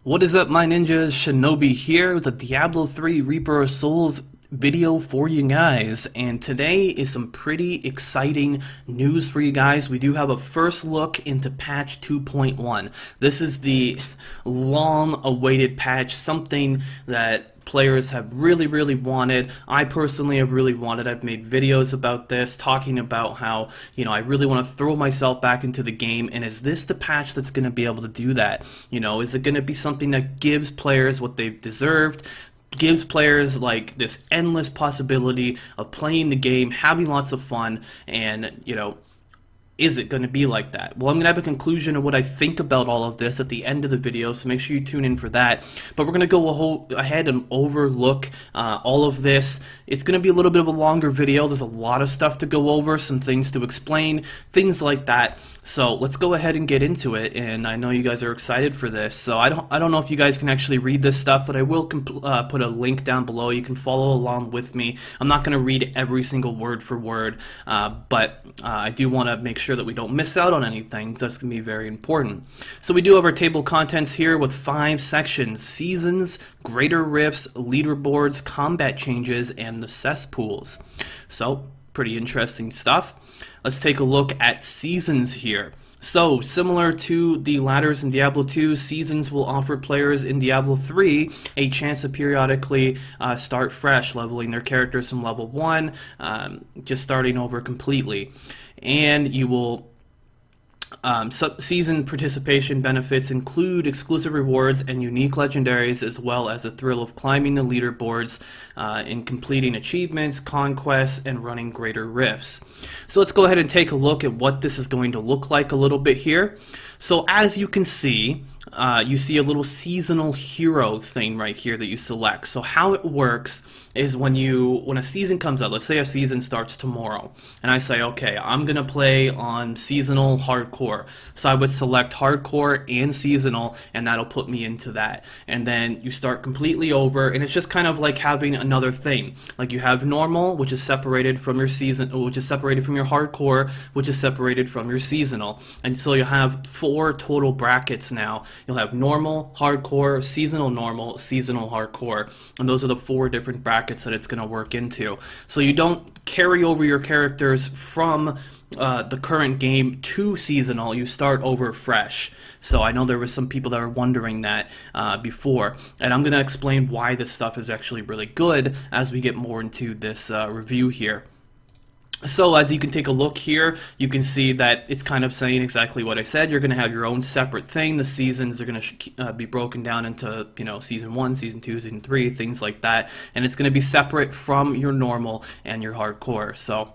What is up, my ninjas? Shinobi here with a Diablo 3 Reaper of Souls video for you guys, and today is some pretty exciting news for you guys. We do have a first look into patch 2.1. This is the long awaited patch, something that players have really wanted. I personally have really wanted. I've made videos about this, talking about how, I really want to throw myself back into the game, and is this the patch that's going to be able to do that? Is it going to be something that gives players what they've deserved, gives players like this endless possibility of playing the game, having lots of fun, and is it going to be like that? Well, I'm going to have a conclusion of what I think about all of this at the end of the video, so make sure you tune in for that. But we're going to go ahead and overlook all of this. It's going to be a little bit of a longer video. There's a lot of stuff to go over, some things to explain, things like that. So let's go ahead and get into it, and I know you guys are excited for this. So I don't know if you guys can actually read this stuff, but I will put a link down below. You can follow along with me. I'm not going to read every single word for word, but I do want to make sure that we don't miss out on anything. That's going to be very important. So we do have our table of contents here with 5 sections: seasons, greater rifts, leaderboards, combat changes, and the cesspools. So pretty interesting stuff. Let's take a look at seasons here. So, similar to the ladders in Diablo 2, seasons will offer players in Diablo 3 a chance to periodically start fresh, leveling their characters from level 1, just starting over completely. And you will season participation benefits include exclusive rewards and unique legendaries, as well as the thrill of climbing the leaderboards in completing achievements, conquests, and running greater rifts. So let's go ahead and take a look at what this is going to look like a little bit here. So as you can see, you see a little seasonal hero thing right here that you select. So how it works is when a season comes out, let's say a season starts tomorrow, and I say, okay, I'm gonna play on seasonal hardcore. So I would select hardcore and seasonal, and that'll put me into that. And then you start completely over, and it's just kind of like having another thing. Like you have normal, which is separated from your season, which is separated from your hardcore, which is separated from your seasonal. And so you have 4 total brackets now. You'll have normal, hardcore, seasonal normal, seasonal hardcore, and those are the 4 different brackets that it's going to work into. So you don't carry over your characters from the current game to seasonal, you start over fresh. So I know there was some people that were wondering that before, and I'm going to explain why this stuff is actually really good as we get more into this review here. So as you can take a look here, you can see that it's kind of saying exactly what I said. You're going to have your own separate thing. The seasons are going to be broken down into, season 1, season 2, season 3, things like that. And it's going to be separate from your normal and your hardcore. So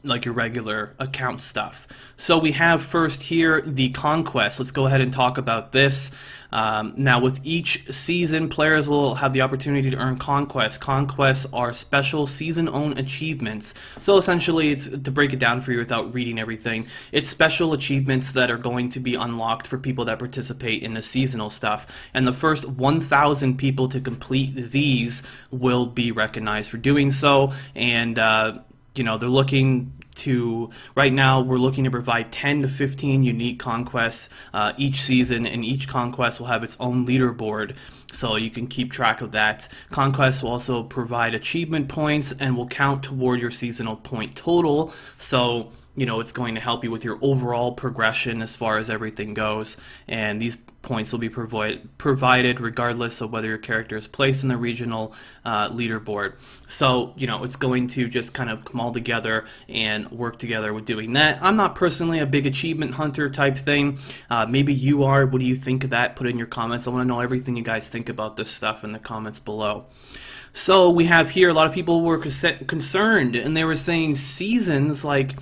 like your regular account stuff. So we have first here the conquest. Let's go ahead and talk about this. Now with each season, players will have the opportunity to earn conquests. Conquests are special season-owned achievements. So essentially, it's to break it down for you without reading everything, it's special achievements that are going to be unlocked for people that participate in the seasonal stuff. And the first 1,000 people to complete these will be recognized for doing so. And they're looking to, right now we're looking to provide 10 to 15 unique conquests each season, and each conquest will have its own leaderboard, so you can keep track of that. Conquests will also provide achievement points and will count toward your seasonal point total, so it's going to help you with your overall progression as far as everything goes, and these points will be provided regardless of whether your character is placed in the regional leaderboard. So, it's going to just kind of come all together and work together with doing that. I'm not personally a big achievement hunter type thing. Maybe you are. What do you think of that? Put it in your comments. I want to know everything you guys think about this stuff in the comments below. So we have here, a lot of people were concerned, and they were saying seasons, like,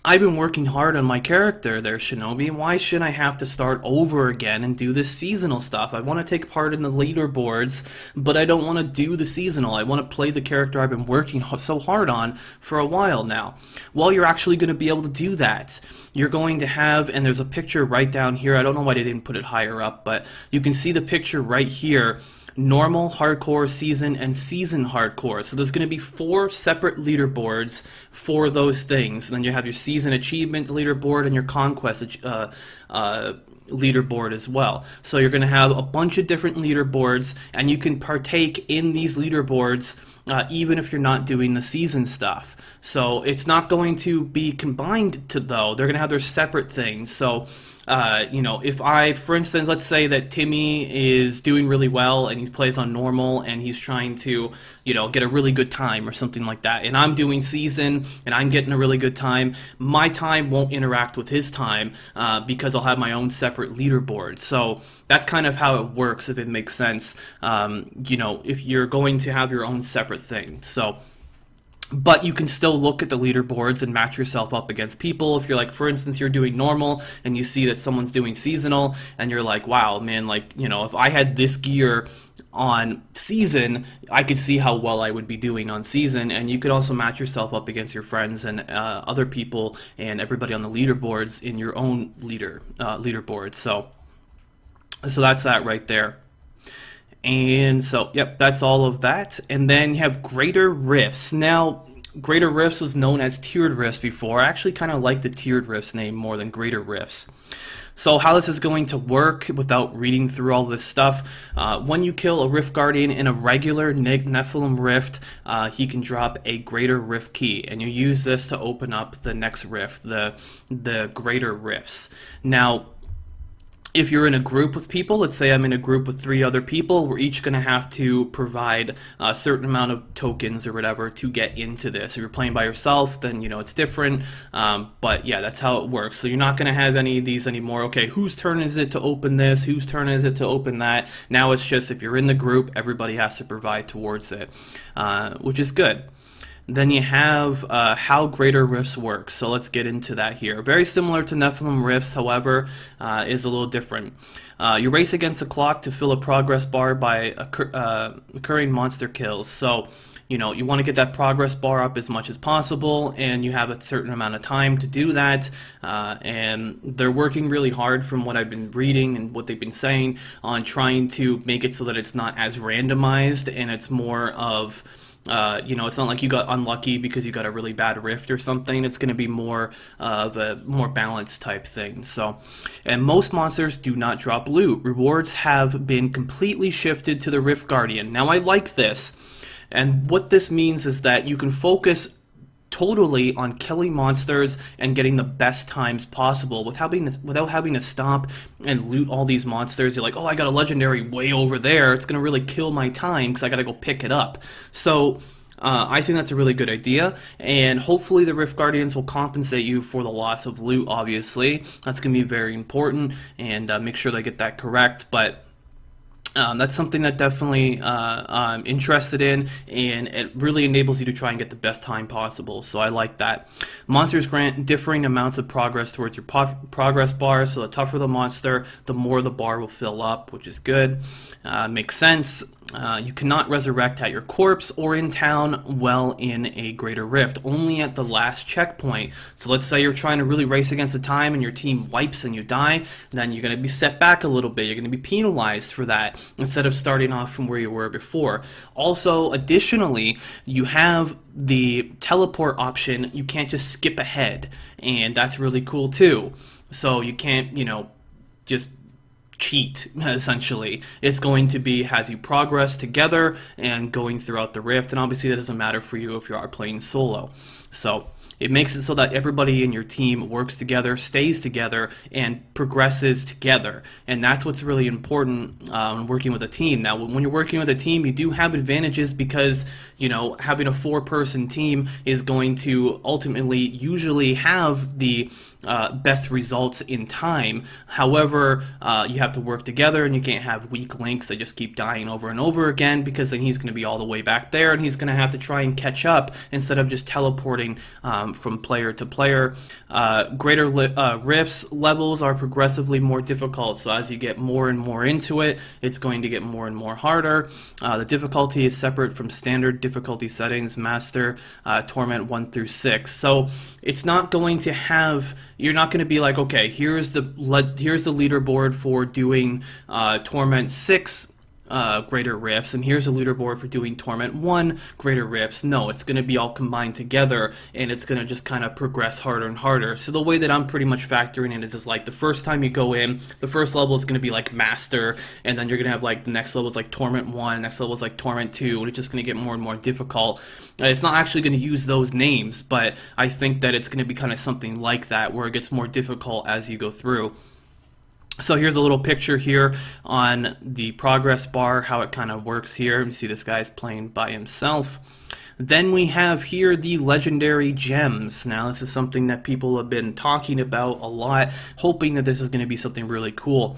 I've been working hard on my character there, Shinobi. Why should I have to start over again and do this seasonal stuff? I want to take part in the leaderboards, but I don't want to do the seasonal. I want to play the character I've been working so hard on for a while now. Well, you're actually going to be able to do that. You're going to have, and there's a picture right down here. I don't know why they didn't put it higher up, but you can see the picture right here. Normal, hardcore, season, and season hardcore. So there's going to be 4 separate leaderboards for those things. And then you have your season achievements leaderboard and your conquest leaderboard as well. So you're going to have a bunch of different leaderboards, and you can partake in these leaderboards even if you're not doing the season stuff. So it's not going to be combined though. They're going to have their separate things. So you know, if for instance, let's say that Timmy is doing really well and he plays on normal and he's trying to, you know, get a really good time or something like that, and I'm doing season and I'm getting a really good time, my time won't interact with his time because I'll have my own separate leaderboard. So that's kind of how it works, if it makes sense. You know, if you're going to have your own separate thing. So, but you can still look at the leaderboards and match yourself up against people. If you're like, for instance, you're doing normal and you see that someone's doing seasonal and you're like, wow, man, like, you know, if I had this gear on season, I could see how well I would be doing on season. And you could also match yourself up against your friends and other people and everybody on the leaderboards in your own leaderboard. So that's that right there. And so, yep, that's all of that. And then you have greater rifts. Now, greater rifts was known as tiered rifts before. I actually kind of like the tiered rifts name more than greater rifts. So how this is going to work without reading through all this stuff, when you kill a Rift Guardian in a regular Nephilim Rift, he can drop a greater rift key, and you use this to open up the next rift, the greater rifts. Now, if you're in a group with people, let's say I'm in a group with 3 other people, we're each going to have to provide a certain amount of tokens or whatever to get into this. If you're playing by yourself, then, you know, it's different. But yeah, that's how it works. So you're not going to have any of these anymore. Okay, whose turn is it to open this? Whose turn is it to open that? Now it's just if you're in the group, everybody has to provide towards it, which is good. Then you have how greater rifts work. So let's get into that here. Very similar to Nephilim rifts, however, is a little different. You race against the clock to fill a progress bar by occurring monster kills. So, you know, you want to get that progress bar up as much as possible, and you have a certain amount of time to do that. And they're working really hard, from what I've been reading and what they've been saying, on trying to make it so that it's not as randomized and it's more of you know, it's not like you got unlucky because you got a really bad rift or something. It's going to be more of a more balanced type thing. So, and most monsters do not drop loot. Rewards have been completely shifted to the Rift Guardian. Now, I like this, and what this means is that you can focus totally on killing monsters and getting the best times possible without having to stop and loot all these monsters. You're like, oh, I got a legendary way over there. It's going to really kill my time because I got to go pick it up. So I think that's a really good idea, and hopefully the Rift Guardians will compensate you for the loss of loot, obviously. That's going to be very important, and make sure they get that correct. But that's something that definitely I'm interested in, and it really enables you to try and get the best time possible, so I like that. Monsters grant differing amounts of progress towards your progress bar, so the tougher the monster, the more the bar will fill up, which is good. Makes sense. You cannot resurrect at your corpse or in town while in a greater rift, only at the last checkpoint. So let's say you're trying to really race against the time and your team wipes and you die, then you're going to be set back a little bit. You're going to be penalized for that instead of starting off from where you were before. Also, additionally, you have the teleport option. You can't just skip ahead, and that's really cool too. So you can't, you know, just cheat, essentially. It's going to be as you progress together and going throughout the rift, and obviously that doesn't matter for you if you are playing solo. So it makes it so that everybody in your team works together, stays together, and progresses together. And that's what's really important when working with a team. Now, when you're working with a team, you do have advantages because, you know, having a 4-person team is going to ultimately usually have the best results in time. However, you have to work together, and you can't have weak links that just keep dying over and over again, because then he's going to be all the way back there, and he's going to have to try and catch up instead of just teleporting from player to player. Greater rifts levels are progressively more difficult, so as you get more and more into it, it's going to get more and more harder. The difficulty is separate from standard difficulty settings, Master, Torment 1 through 6. So it's not going to have, you're not going to be like, okay, here's the leaderboard for doing Torment 6 greater rifts, and here's a leaderboard for doing Torment 1 greater rifts. No, it's going to be all combined together, and it's going to just kind of progress harder and harder. So the way that I'm pretty much factoring it is like the first time you go in, the first level is going to be like Master, and then you're going to have like the next level is like Torment 1, next level is like Torment 2, and it's just going to get more and more difficult. It's not actually going to use those names, but I think that it's going to be kind of something like that, where it gets more difficult as you go through. So here's a little picture here on the progress bar, how it kind of works here. You see this guy's playing by himself. Then we have here the legendary gems. Now this is something that people have been talking about a lot, hoping that this is going to be something really cool.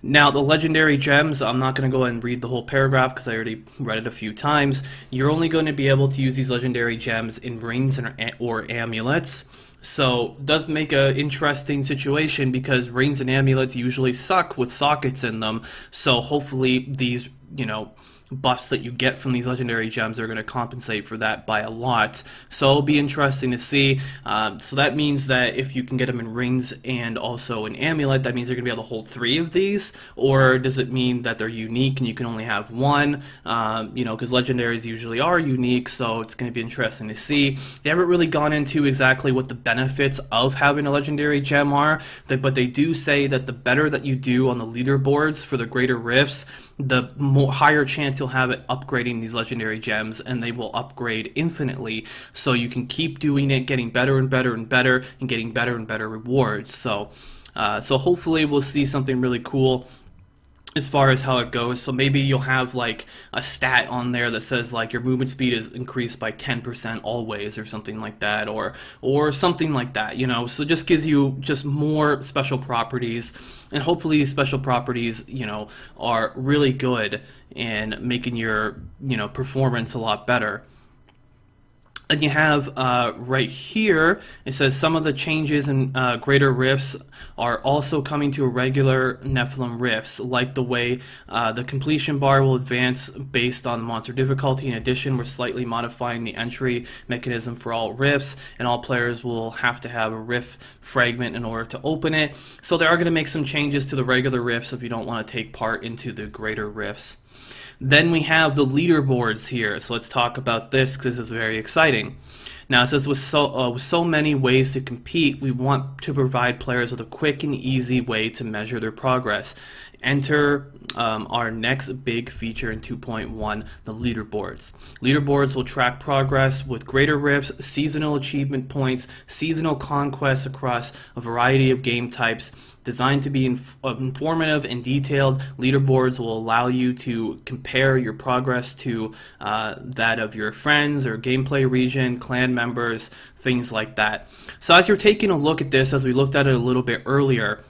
Now the legendary gems, I'm not going to go ahead and read the whole paragraph because I already read it a few times. You're only going to be able to use these legendary gems in rings or amulets. So it does make an interesting situation because rings and amulets usually suck with sockets in them. So hopefully these, buffs that you get from these legendary gems are going to compensate for that by a lot. So it'll be interesting to see. So that means that if you can get them in rings and also an amulet, that means you're going to be able to hold 3 of these, or does it mean that they're unique and you can only have 1? Because legendaries usually are unique, so it's going to be interesting to see. They haven't really gone into exactly what the benefits of having a legendary gem are, but they do say that the better that you do on the leaderboards for the greater rifts, the higher chance you'll have it upgrading these legendary gems, and they will upgrade infinitely, so you can keep doing it, getting better and better and better, and getting better and better rewards. So hopefully we'll see something really cool as far as how it goes. So maybe you'll have like a stat on there that says like your movement speed is increased by 10% always, or something like that, or something like that, so just gives you just more special properties, and hopefully these special properties are really good and making your performance a lot better. And you have right here, it says some of the changes in greater rifts are also coming to irregular Nephilim rifts, like the way the completion bar will advance based on monster difficulty. In addition, we're slightly modifying the entry mechanism for all rifts, and all players will have to have a rift fragment in order to open it. So they are going to make some changes to the regular rifts if you don't want to take part into the greater rifts. Then we have the leaderboards here, so let's talk about this because this is very exciting. Now it says with so many ways to compete, we want to provide players with a quick and easy way to measure their progress. Enter our next big feature in 2.1, the leaderboards. Leaderboards will track progress with greater rifts, seasonal achievement points, seasonal conquests across a variety of game types. Designed to be informative and detailed, leaderboards will allow you to compare your progress to that of your friends or gameplay region, clan members, things like that. So as you're taking a look at this, as we looked at it a little bit earlier,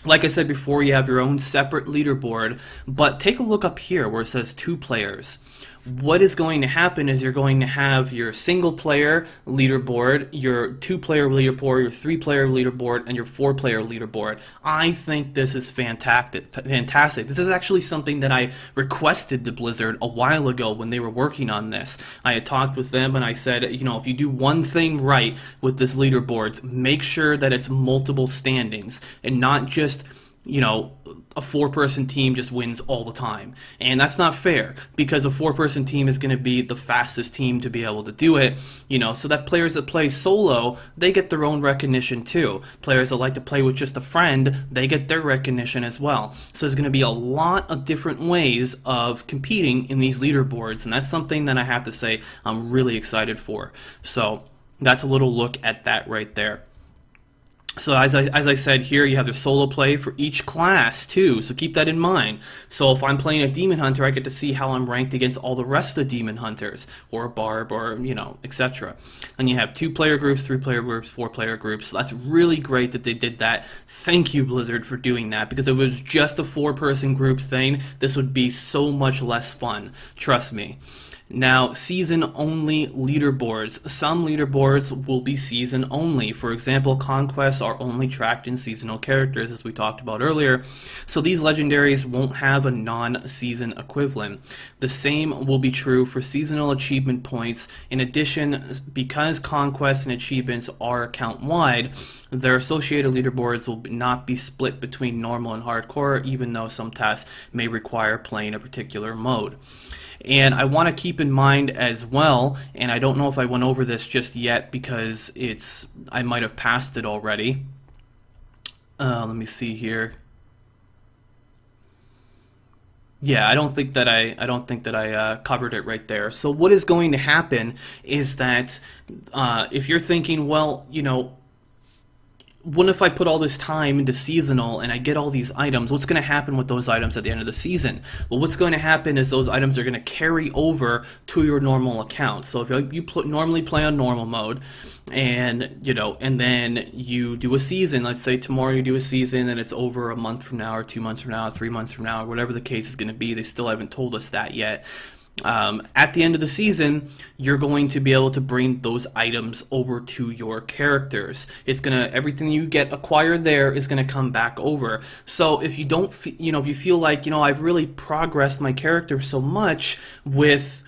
like I said before, you have your own separate leaderboard, but take a look up here where it says 2 players. What is going to happen is you're going to have your single player leaderboard, your 2-player leaderboard, your 3-player leaderboard, and your 4-player leaderboard. I think this is fantastic. This is actually something that I requested to Blizzard a while ago when they were working on this. I had talked with them and I said, if you do one thing right with this leaderboards, make sure that it's multiple standings and not just a 4-person team just wins all the time. And that's not fair, because a 4-person team is going to be the fastest team to be able to do it, so that players that play solo, they get their own recognition too. Players that like to play with just a friend, they get their recognition as well. So there's going to be a lot of different ways of competing in these leaderboards, and that's something that I have to say I'm really excited for. So that's a little look at that right there. So as I said here, you have the solo play for each class too, so keep that in mind. So if I'm playing a Demon Hunter, I get to see how I'm ranked against all the rest of the Demon Hunters, or a Barb, or etc. And you have 2-player groups, 3-player groups, 4-player groups. So that's really great that they did that. Thank you, Blizzard, for doing that, because if it was just a 4-person group thing, this would be so much less fun. Trust me. Now, season-only leaderboards. Some leaderboards will be season-only. For example, conquests are only tracked in seasonal characters, as we talked about earlier. So these legendaries won't have a non-season equivalent. The same will be true for seasonal achievement points. In addition, because conquests and achievements are account-wide, their associated leaderboards will not be split between normal and hardcore, even though some tasks may require playing a particular mode. And I want to keep in mind as well, and I don't know if I went over this just yet because I might have passed it already. Let me see here. Yeah, I don't think that I covered it right there. So what is going to happen is that if you're thinking, well, you know, what if I put all this time into seasonal and I get all these items? What's going to happen with those items at the end of the season? Well, what's going to happen is those items are going to carry over to your normal account. So if you normally play on normal mode, and you know, and then you do a season, let's say tomorrow you do a season and it's over a month from now or 2 months from now, 3 months from now, or whatever the case is going to be. They still haven't told us that yet. At the end of the season, you're going to be able to bring those items over to your characters. It's gonna, everything you get acquired there is gonna come back over. So if you don't, you know, if you feel like, you know, I've really progressed my character so much with,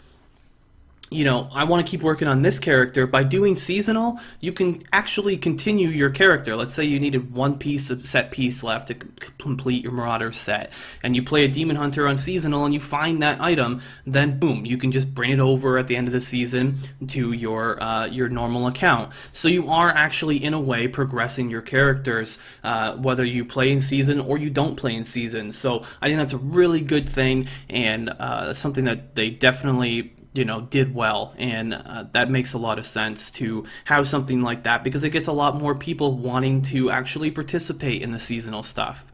you know, I want to keep working on this character, by doing seasonal, you can actually continue your character. Let's say you needed one piece of set piece left to complete your Marauder set, and you play a Demon Hunter on seasonal and you find that item, then boom, you can just bring it over at the end of the season to your normal account. So you are actually, in a way, progressing your characters, whether you play in season or you don't play in season. So I think that's a really good thing, and something that they definitely, you know, did well, and that makes a lot of sense to have something like that, because it gets a lot more people wanting to actually participate in the seasonal stuff.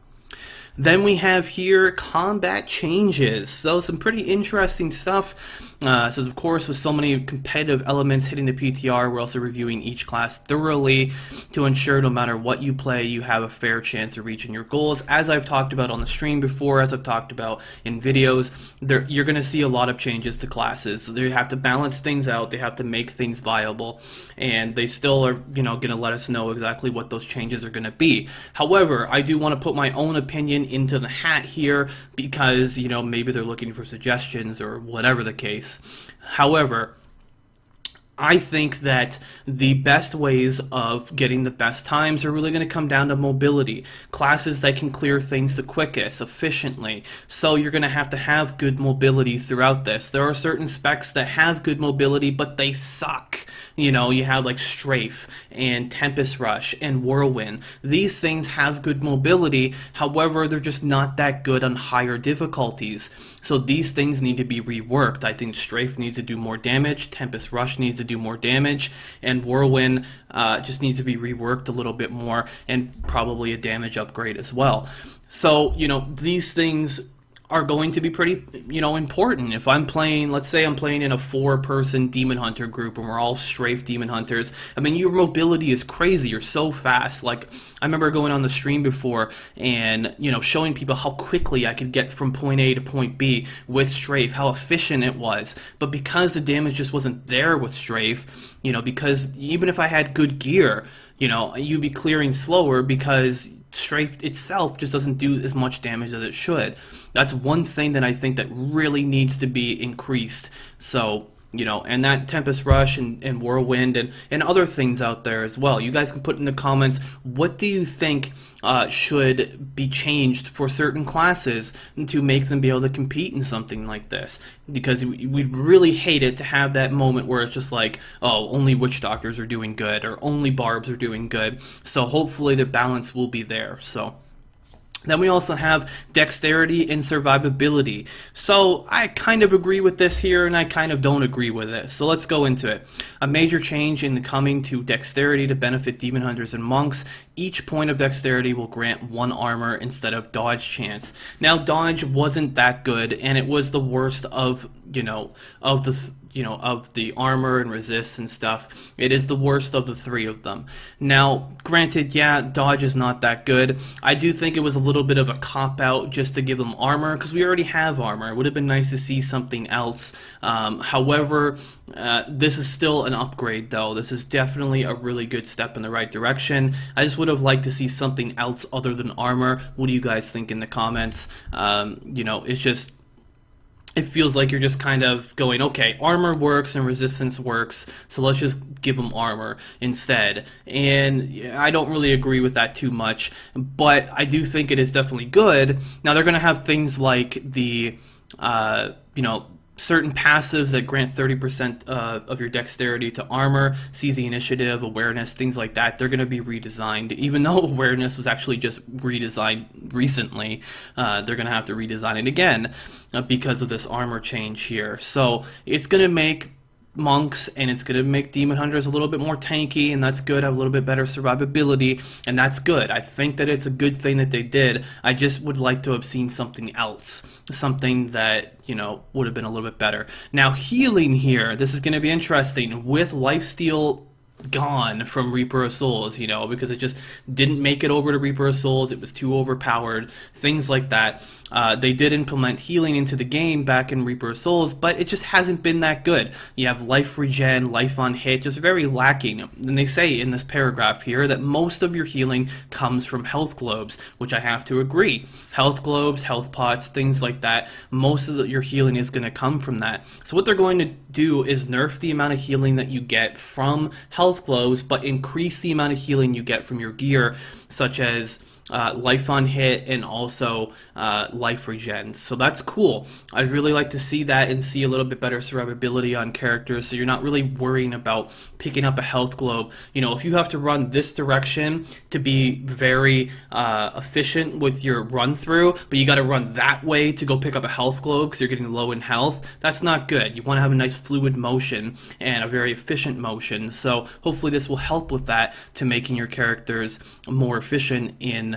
Then we have here combat changes. So some pretty interesting stuff. So of course, with so many competitive elements hitting the PTR, we're also reviewing each class thoroughly to ensure no matter what you play, you have a fair chance of reaching your goals. As I've talked about on the stream before, as I've talked about in videos, you're going to see a lot of changes to classes. They have to balance things out, they have to make things viable, and they still are, you know, going to let us know exactly what those changes are going to be. However, I do want to put my own opinion into the hat here, because, you know, maybe they're looking for suggestions or whatever the case. However, I think that the best ways of getting the best times are really going to come down to mobility. Classes that can clear things the quickest, efficiently. So you're going to have good mobility throughout this. There are certain specs that have good mobility, but they suck. You know, you have like Strafe and Tempest Rush and Whirlwind. These things have good mobility, however, they're just not that good on higher difficulties. So these things need to be reworked. I think Strafe needs to do more damage, Tempest Rush needs to do more damage, and Whirlwind just needs to be reworked a little bit more, and probably a damage upgrade as well. So, you know, these things are going to be pretty, you know, important. If I'm playing, let's say I'm playing in a 4-person Demon Hunter group and we're all strafe Demon Hunters, I mean, your mobility is crazy, you're so fast. Like, I remember going on the stream before and, you know, showing people how quickly I could get from point A to point B with strafe, how efficient it was. But because the damage just wasn't there with strafe, you know, because even if I had good gear, you know, you'd be clearing slower because strafe itself just doesn't do as much damage as it should. That's one thing that I think that really needs to be increased. So, you know, and that Tempest Rush and Whirlwind and other things out there as well. You guys can put in the comments, what do you think should be changed for certain classes to make them be able to compete in something like this? Because we'd really hate it to have that moment where it's just like, oh, only Witch Doctors are doing good, or only Barbs are doing good. So hopefully the balance will be there. So then we also have dexterity and survivability. So I kind of agree with this here, and I kind of don't agree with it. So let's go into it. A major change in the coming to dexterity to benefit Demon Hunters and Monks. Each point of dexterity will grant 1 armor instead of dodge chance. Now, dodge wasn't that good, and it was the worst of, you know, of the of the armor and resist and stuff, it is the worst of the three of them. Now, granted, yeah, dodge is not that good. I do think it was a little bit of a cop-out just to give them armor, because we already have armor. It would have been nice to see something else. However, this is still an upgrade, though. This is definitely a really good step in the right direction. I just would have liked to see something else other than armor. What do you guys think in the comments? It's just, it feels like you're just kind of going, okay, armor works and resistance works, so let's just give them armor instead. And I don't really agree with that too much, but I do think it is definitely good. Now, they're going to have things like the, certain passives that grant 30% of your dexterity to armor, seize the initiative, awareness, things like that. They're going to be redesigned. Even though awareness was actually just redesigned recently, they're going to have to redesign it again because of this armor change here. So it's going to make monks and it's going to make demon hunters a little bit more tanky, and that's good. Have a little bit better survivability, and that's good. I think that it's a good thing that they did. I just would like to have seen something else, something that would have been a little bit better. Now, healing here, this is going to be interesting with lifesteal gone from Reaper of Souls, because it just didn't make it over to Reaper of Souls. It was too overpowered, things like that. They did implement healing into the game back in Reaper of Souls, but it just hasn't been that good. You have life regen, life on hit, just very lacking. And they say in this paragraph here that most of your healing comes from health globes, which I have to agree. Health globes, health pots, things like that, most of your healing is going to come from that. So what they're going to do is nerf the amount of healing that you get from health globes, but increase the amount of healing you get from your gear, such as life on hit and also life regen. So that's cool. I'd really like to see that and see a little bit better survivability on characters, so you're not really worrying about picking up a health globe. If you have to run this direction to be very efficient with your run through, but you got to run that way to go pick up a health globe because you're getting low in health, that's not good. You want to have a nice fluid motion and a very efficient motion. So hopefully this will help with that, to making your characters more efficient in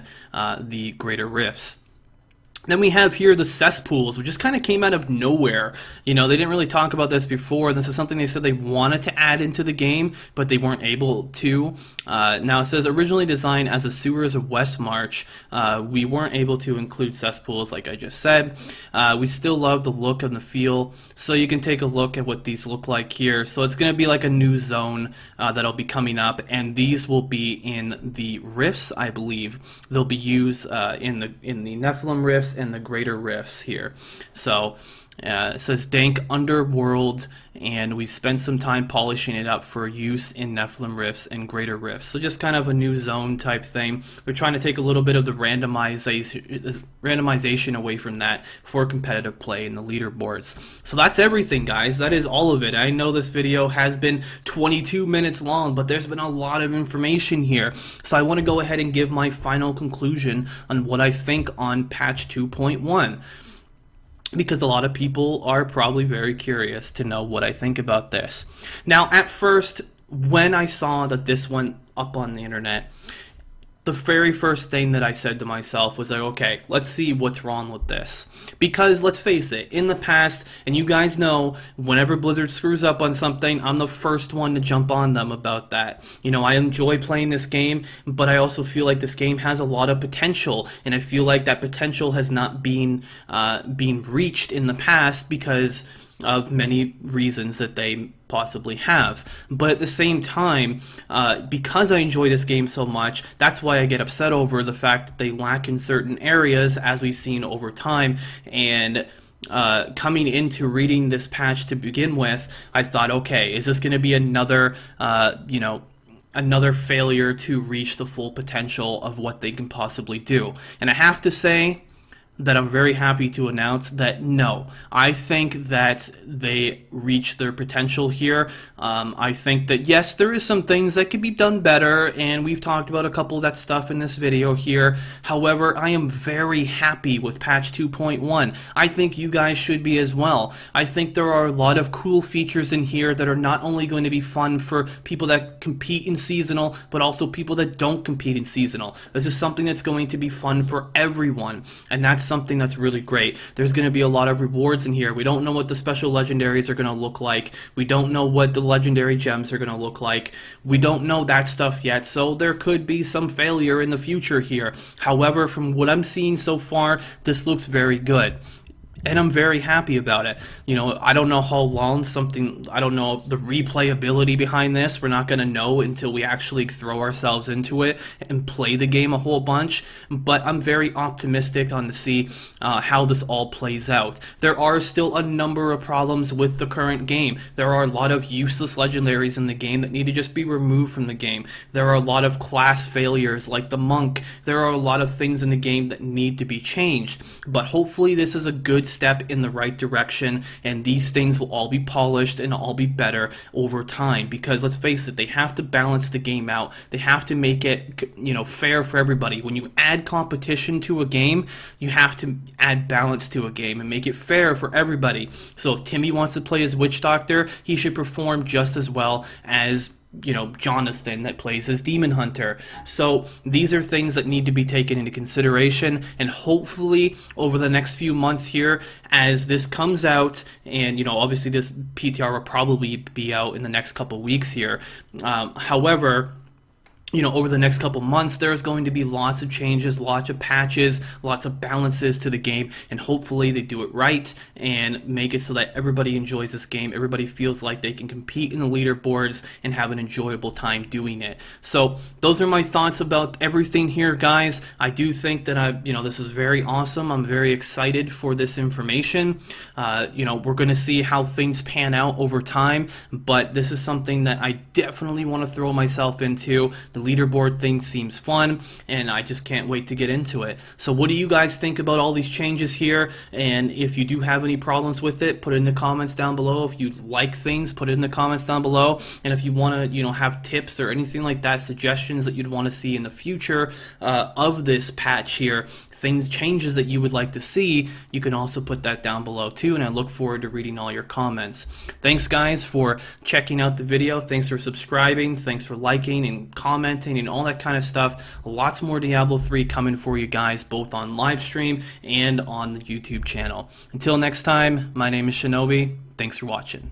the greater rifts. Then we have here the cesspools, which just kind of came out of nowhere. They didn't really talk about this before. This is something they said they wanted to add into the game, but they weren't able to. Now it says, originally designed as the sewers of West March, we weren't able to include cesspools like I just said. We still love the look and the feel, so you can take a look at what these look like here. So it's going to be like a new zone that'll be coming up, and these will be in the rifts, I believe. They'll be used in the Nephilim rifts and the greater rifts here. So it says dank underworld, and we've spent some time polishing it up for use in Nephilim rifts and greater rifts. So just kind of a new zone type thing. They're trying to take a little bit of the randomization away from that for competitive play in the leaderboards. So that's everything, guys. That is all of it. I know this video has been 22 minutes long, but there's been a lot of information here. So I want to go ahead and give my final conclusion on what I think on patch 2.1. because a lot of people are probably very curious to know what I think about this. Now, at first, when I saw that this went up on the internet, the very first thing that I said to myself was like, okay, let's see what's wrong with this. Because let's face it, in the past, and you guys know, whenever Blizzard screws up on something, I'm the first one to jump on them about that. I enjoy playing this game, but I also feel like this game has a lot of potential, and I feel like that potential has not been reached in the past because of many reasons that they possibly have. But at the same time, because I enjoy this game so much, that's why I get upset over the fact that they lack in certain areas, as we've seen over time. And coming into reading this patch to begin with, I thought, okay, is this going to be another another failure to reach the full potential of what they can possibly do? And I have to say that I'm very happy to announce that no, I think that they reached their potential here. I think that yes, there is some things that could be done better, and we've talked about a couple of that stuff in this video here. However, I am very happy with patch 2.1. I think you guys should be as well. I think there are a lot of cool features in here that are not only going to be fun for people that compete in seasonal, but also people that don't compete in seasonal. This is something that's going to be fun for everyone, and that's something that's really great. There's going to be a lot of rewards in here. We don't know what the special legendaries are going to look like. We don't know what the legendary gems are going to look like. We don't know that stuff yet, so there could be some failure in the future here. However, from what I'm seeing so far, this looks very good. And I'm very happy about it. You know, I don't know how long I don't know the replayability behind this. We're not going to know until we actually throw ourselves into it and play the game a whole bunch. But I'm very optimistic on to see how this all plays out. There are still a number of problems with the current game. There are a lot of useless legendaries in the game that need to just be removed from the game. There are a lot of class failures like the monk. There are a lot of things in the game that need to be changed. But hopefully this is a good step in the right direction, and these things will all be polished and all be better over time, because let's face it, they have to balance the game out. They have to make it, you know, fair for everybody. When you add competition to a game, you have to add balance to a game and make it fair for everybody. So if Timmy wants to play as Witch Doctor, he should perform just as well as, you know, Jonathan that plays as Demon Hunter. So these are things that need to be taken into consideration, and hopefully over the next few months here, as this comes out, and you know, obviously this PTR will probably be out in the next couple weeks here. However, you know, over the next couple months, there's going to be lots of changes, lots of patches, lots of balances to the game, and hopefully they do it right and make it so that everybody enjoys this game. Everybody feels like they can compete in the leaderboards and have an enjoyable time doing it. So those are my thoughts about everything here, guys. I do think that you know, this is very awesome. I'm very excited for this information. You know, we're going to see how things pan out over time, but this is something that I definitely want to throw myself into. The leaderboard thing seems fun, and I just can't wait to get into it. So what do you guys think about all these changes here? And if you do have any problems with it, put it in the comments down below. If you like things, put it in the comments down below. And if you want to, you know, have tips or anything like that, suggestions that you'd want to see in the future of this patch here, changes that you would like to see, you can also put that down below too, and I look forward to reading all your comments. Thanks guys for checking out the video. Thanks for subscribing. Thanks for liking and commenting and all that kind of stuff. Lots more Diablo 3 coming for you guys, both on live stream and on the YouTube channel. Until next time, my name is Shinobi. Thanks for watching.